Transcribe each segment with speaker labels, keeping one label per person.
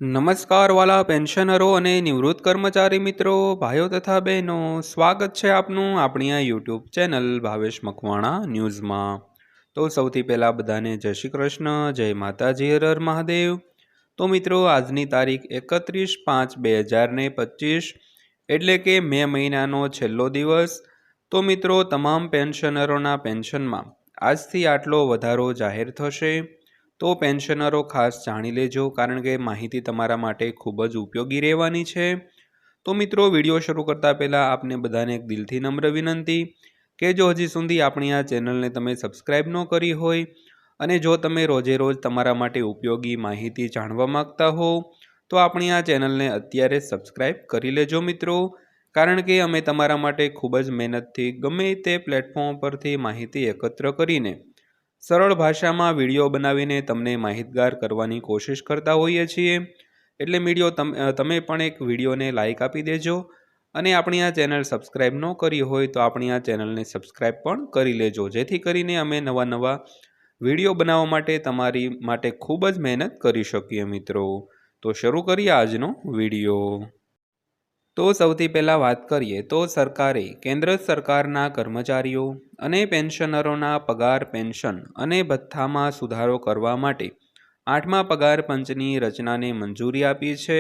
Speaker 1: નમસ્કાર વાલા પેન્શનરો અને નિવૃત્ત કર્મચારી મિત્રો, ભાઈઓ તથા બહેનો, સ્વાગત છે આપનું આપણી આ યુટ્યુબ ચેનલ ભાવેશ મકવાણા ન્યૂઝમાં। તો સૌથી પહેલાં બધાને જય શ્રી કૃષ્ણ, જય માતાજી, હર હર મહાદેવ। તો મિત્રો, આજની તારીખ 31/5/2025 એટલે કે મે મહિનાનો છેલ્લો દિવસ। તો મિત્રો, તમામ પેન્શનરોના પેન્શનમાં આજથી આટલો વધારો જાહેર થશે। તો પેન્શનરો ખાસ જાણી લેજો, કારણ કે માહિતી તમારા માટે ખૂબ જ ઉપયોગી રહેવાની છે। તો મિત્રો, વિડીયો શરૂ કરતાં પહેલાં આપને બધાને એક દિલથી નમ્ર વિનંતી કે જો હજી સુધી આપણી આ ચેનલને તમે સબસ્ક્રાઈબ ન કરી હોય અને જો તમે રોજે રોજ તમારા માટે ઉપયોગી માહિતી જાણવા માગતા હો તો આપણી આ ચેનલને અત્યારે સબસ્ક્રાઈબ કરી લેજો મિત્રો, કારણ કે અમે તમારા માટે ખૂબ જ મહેનતથી ગમે તે પ્લેટફોર્મ પરથી માહિતી એકત્ર કરીને સરળ ભાષામાં વિડીયો બનાવીને તમને માહિતગાર કરવાની કોશિશ કરતા હોઈએ છીએ। એટલે તમે પણ એક વિડીયોને લાઇક આપી દેજો અને આપણી આ ચેનલ સબસ્ક્રાઈબ ન કરી હોય તો આપણી આ ચેનલને સબસ્ક્રાઈબ પણ કરી લેજો, જેથી કરીને અમે નવા વિડીયો બનાવવા માટે તમારી માટે ખૂબ જ મહેનત કરી શકીએ મિત્રો। તો શરૂ કરીએ આજનો વિડીયો। તો સૌથી પહેલાં વાત કરીએ તો સરકારે કેન્દ્ર સરકારના કર્મચારીઓ અને પેન્શનરોના પગાર, પેન્શન અને ભથ્થામાં સુધારો કરવા માટે 8મા પગાર પંચની રચનાને મંજૂરી આપી છે।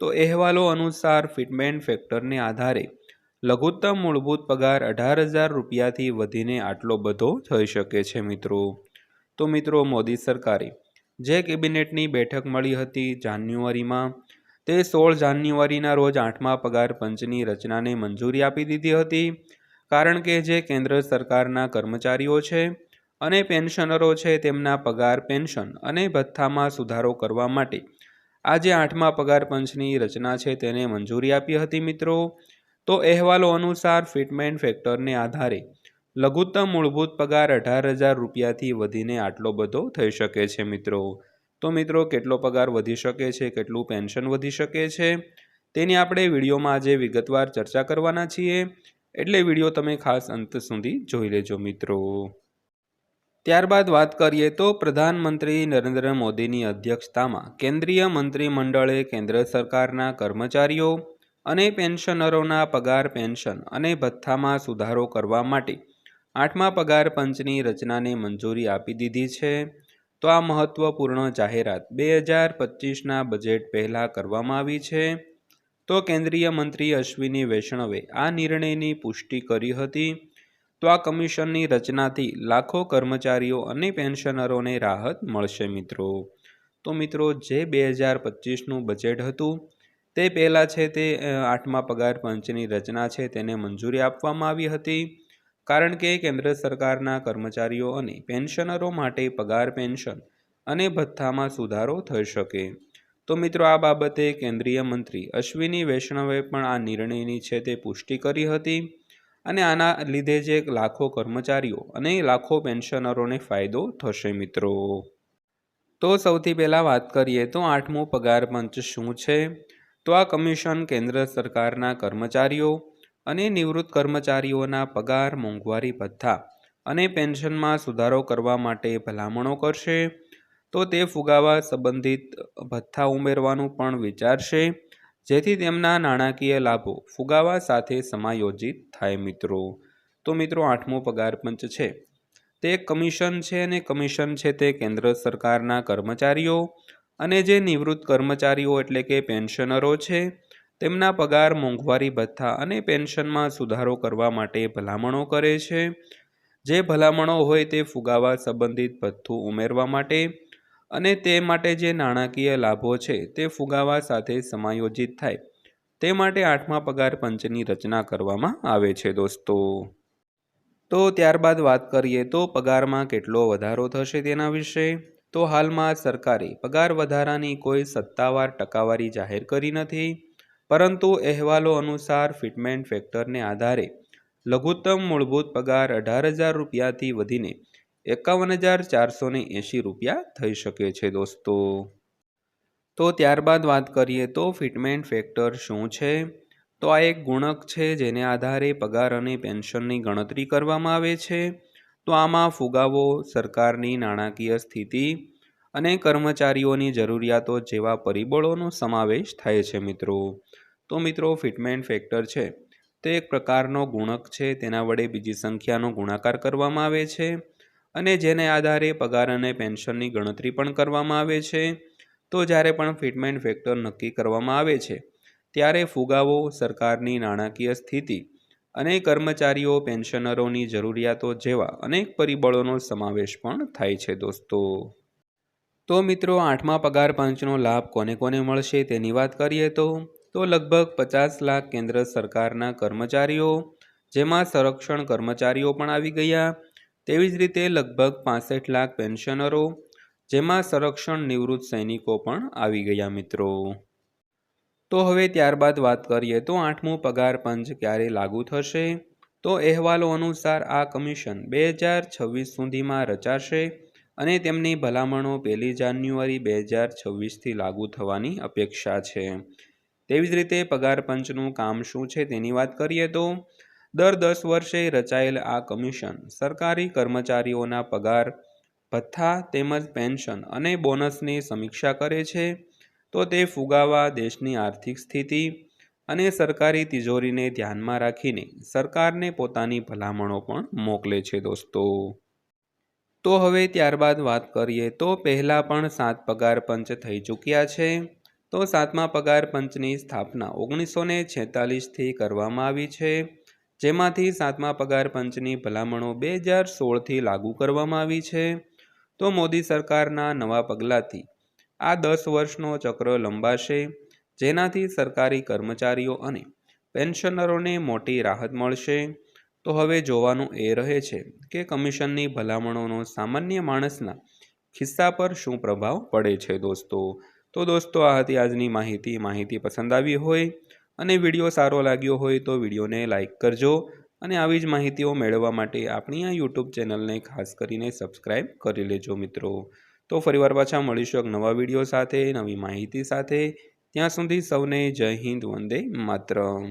Speaker 1: તો અહેવાલો અનુસાર ફિટમેન્ટ ફેક્ટરને આધારે લઘુત્તમ મૂળભૂત પગાર 18,000 રૂપિયાથી વધીને આટલો બધો થઈ શકે છે મિત્રો। તો મિત્રો, મોદી સરકારે જે કેબિનેટની બેઠક મળી હતી જાન્યુઆરીમાં, તે 16 જાન્યુઆરીના રોજ 8મા પગાર પંચની રચનાને મંજૂરી આપી દીધી હતી, કારણ કે જે કેન્દ્ર સરકારના કર્મચારીઓ છે અને પેન્શનરો છે તેમના પગાર, પેન્શન અને ભથ્થામાં સુધારો કરવા માટે આ જે 8મા પગાર પંચની રચના છે તેને મંજૂરી આપી હતી મિત્રો। તો અહેવાલો અનુસાર ફિટમેન્ટ ફેક્ટરને આધારે લઘુત્તમ મૂળભૂત પગાર 18,000 રૂપિયાથી વધીને આટલો બધો થઈ શકે છે મિત્રો। તો મિત્રો, કેટલો પગાર વધી શકે છે, કેટલું પેન્શન વધી શકે છે તેની આપણે વિડીયોમાં આજે વિગતવાર ચર્ચા કરવાના છીએ, એટલે વિડીયો તમે ખાસ અંત સુધી જોઈ લેજો મિત્રો। ત્યારબાદ વાત કરીએ તો પ્રધાનમંત્રી નરેન્દ્ર મોદીની અધ્યક્ષતામાં કેન્દ્રીય મંત્રીમંડળે કેન્દ્ર સરકારના કર્મચારીઓ અને પેન્શનરોના પગાર, પેન્શન અને ભથ્થામાં સુધારો કરવા માટે 8મા પગાર પંચની રચનાને મંજૂરી આપી દીધી છે। તો આ મહત્વપૂર્ણ જાહેરાત 2025ના બજેટ પહેલાં કરવામાં આવી છે। તો કેન્દ્રીય મંત્રી અશ્વિની વૈષ્ણવે આ નિર્ણયની પુષ્ટિ કરી હતી। તો આ કમિશનની રચનાથી લાખો કર્મચારીઓ અને પેન્શનરોને રાહત મળશે મિત્રો। તો મિત્રો, જે 2025નું બજેટ હતું તે પહેલાં છે તે 8મા પગાર પંચની રચના છે તેને મંજૂરી આપવામાં આવી હતી, કારણ કે કેન્દ્ર સરકારના કર્મચારીઓ અને પેન્શનરો માટે પગાર, પેન્શન અને ભથ્થામાં સુધારો થઈ શકે। તો મિત્રો, આ બાબતે કેન્દ્રીય મંત્રી અશ્વિની વૈષ્ણવે પણ આ નિર્ણયની છે તે પુષ્ટિ કરી હતી અને આના લીધે જે લાખો કર્મચારીઓ અને લાખો પેન્શનરોને ફાયદો થશે મિત્રો। તો સૌથી પહેલાં વાત કરીએ તો 8મું પગાર પંચ શું છે। તો આ કમિશન કેન્દ્ર સરકારના કર્મચારીઓ અને નિવૃત્ત કર્મચારીઓના પગાર, મોંઘવારી ભથ્થા અને પેન્શનમાં સુધારો કરવા માટે ભલામણો કરશે। તો તે ફુગાવા સંબંધિત ભથ્થા ઉમેરવાનું પણ વિચારશે, જેથી તેમના નાણાકીય લાભો ફુગાવા સાથે સમાયોજિત થાય મિત્રો। તો મિત્રો, 8મું પગાર પંચ છે તે એક કમિશન છે અને કમિશન છે તે કેન્દ્ર સરકારના કર્મચારીઓ અને જે નિવૃત્ત કર્મચારીઓ એટલે કે પેન્શનરો છે તેમના પગાર, મોંઘવારી ભથ્થા અને પેન્શનમાં સુધારો કરવા માટે ભલામણો કરે છે। જે ભલામણો હોય તે ફુગાવા સંબંધિત ભથ્થું ઉમેરવા માટે અને તે માટે જે નાણાકીય લાભો છે તે ફુગાવા સાથે સમાયોજિત થાય તે માટે 8મા પગાર પંચની રચના કરવામાં આવે છે દોસ્તો। તો ત્યારબાદ વાત કરીએ તો પગારમાં કેટલો વધારો થશે તેના વિશે। તો હાલમાં સરકારે પગાર વધારાની કોઈ સત્તાવાર ટકાવારી જાહેર કરી નથી, પરંતુ અહેવાલો અનુસાર ફિટમેન્ટ ફેક્ટરને આધારે લઘુત્તમ મૂળભૂત પગાર 18,000 રૂપિયાથી વધીને 51,480 રૂપિયા થઈ શકે છે દોસ્તો। તો ત્યારબાદ વાત કરીએ તો ફિટમેન્ટ ફેક્ટર શું છે। તો આ એક ગુણક છે જેને આધારે પગાર અને પેન્શનની ગણતરી કરવામાં આવે છે। તો આમાં ફુગાવો, સરકારની નાણાકીય સ્થિતિ અને કર્મચારીઓની જરૂરિયાતો જેવા પરિબળોનો સમાવેશ થાય છે મિત્રો. તો મિત્રો ફિટમેન્ટ ફેક્ટર છે તે એક પ્રકારનો ગુણક છે, તેના વડે બીજી સંખ્યાનો ગુણાકાર કરવામાં આવે છે અને જેને આધારે પગાર અને પેન્શનની ગણતરી પણ કરવામાં આવે છે. તો જ્યારે પણ ફિટમેન્ટ ફેક્ટર નક્કી કરવામાં આવે છે ત્યારે ફુગાવો, સરકારની નાણાકીય સ્થિતિ અને કર્મચારીઓ પેન્શનરોની જરૂરિયાતો જેવા અનેક પરિબળોનો સમાવેશ પણ થાય છે દોસ્તો. તો મિત્રો 8મા પગાર પંચનો લાભ કોને કોને મળશે તેની વાત કરીએ તો લગભગ 50 લાખ કેન્દ્ર સરકારના કર્મચારીઓ, જેમાં સંરક્ષણ કર્મચારીઓ પણ આવી ગયા. તેવી જ રીતે લગભગ 65 લાખ પેન્શનરો, જેમાં સંરક્ષણ નિવૃત્ત સૈનિકો પણ આવી ગયા મિત્રો. તો હવે ત્યારબાદ વાત કરીએ તો 8મું પગાર પંચ ક્યારે લાગુ થશે. તો અહેવાલો અનુસાર આ કમિશન 2026 સુધીમાં રચાશે અને તેમની ભલામણો 1 જાન્યુઆરી 2026થી લાગુ થવાની અપેક્ષા છે. તેવી જ રીતે પગાર પંચનું કામ શું છે તેની વાત કરીએ તો દર 10 વર્ષે રચાયેલ આ કમિશન સરકારી કર્મચારીઓના પગાર, ભથ્થા તેમજ પેન્શન અને બોનસની સમીક્ષા કરે છે. તો તે ફુગાવા, દેશની આર્થિક સ્થિતિ અને સરકારી તિજોરીને ધ્યાનમાં રાખીને સરકારને પોતાની ભલામણો પણ મોકલે છે દોસ્તો. તો હવે ત્યારબાદ વાત કરીએ તો પહેલાં પણ 7 પગાર પંચ થઈ ચૂક્યા છે. તો 7મા પગાર પંચની સ્થાપના 1946થી કરવામાં આવી છે, જેમાંથી 7મા પગાર પંચની ભલામણો 2016થી લાગુ કરવામાં આવી છે. તો મોદી સરકારના નવા પગલાંથી આ 10 વર્ષનો ચક્ર લંબાશે, જેનાથી સરકારી કર્મચારીઓ અને પેન્શનરોને મોટી રાહત મળશે. તો હવે જોવાનું એ રહે છે કે કમિશનની ભલામણોનો સામાન્ય માણસના ખિસ્સા પર શું પ્રભાવ પડે છે દોસ્તો. તો દોસ્તો આ હતી આજની માહિતી પસંદ આવી હોય અને વિડીયો સારો લાગ્યો હોય તો વિડીયોને લાઈક કરજો અને આવી જ માહિતીઓ મેળવવા માટે આપણી આ યુટ્યુબ ચેનલને ખાસ કરીને સબસ્ક્રાઈબ કરી લેજો મિત્રો. તો ફરીવાર પાછા મળીશું એક નવા વિડીયો સાથે, નવી માહિતી સાથે. ત્યાં સુધી સૌને જય હિન્દ, વંદે માતરમ.